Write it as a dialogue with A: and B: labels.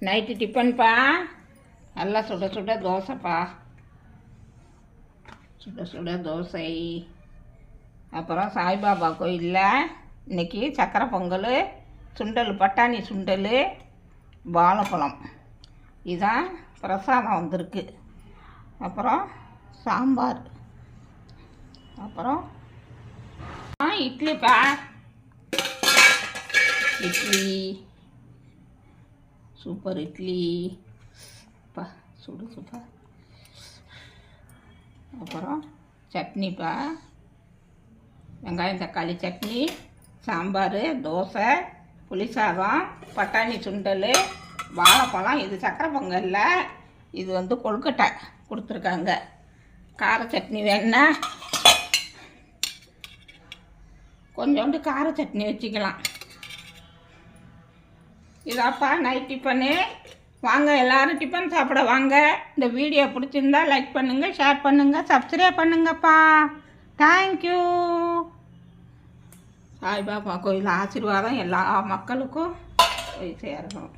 A: Night டிஃபன்ப்பா. நல்லா சுட சுட தோசைப்பா. சுட சுட தோசை. அப்புறம் சாய்பாபா கோயிலில் இன்றைக்கி சக்கரை பொங்கல், சுண்டல், பட்டாணி சுண்டல், வாழைப்பழம், இதுதான் பிரசாதம் வந்திருக்கு. அப்புறம் சாம்பார், அப்புறம் இட்லிப்பா. இட்லி, சூப்பர் இட்லி பா, சுடு சூப்பர். அப்புறம் சட்னிப்பா, வெங்காயம் தக்காளி சட்னி, சாம்பார், தோசை, புளிசாதம், பட்டாணி சுண்டல், வாழைப்பழம். இது சக்கரை பொங்கல்ல, இது கொழுக்கட்டை கொடுத்துருக்காங்க. கார சட்னி வேணுன்னா கொஞ்சோண்டு கார சட்னி வச்சுக்கலாம். இதாப்பா நைட் டிஃபனு. வாங்க எல்லோரும் டிஃபன் சாப்பிட வாங்க. இந்த வீடியோ பிடிச்சிருந்தா லைக் பண்ணுங்கள், ஷேர் பண்ணுங்கள், சப்ஸ்கிரைப் பண்ணுங்கப்பா. தேங்க்யூ. சாய்பாபா கோயில் ஆசீர்வாதம் எல்லா மக்களுக்கும் போய் சேரணும்.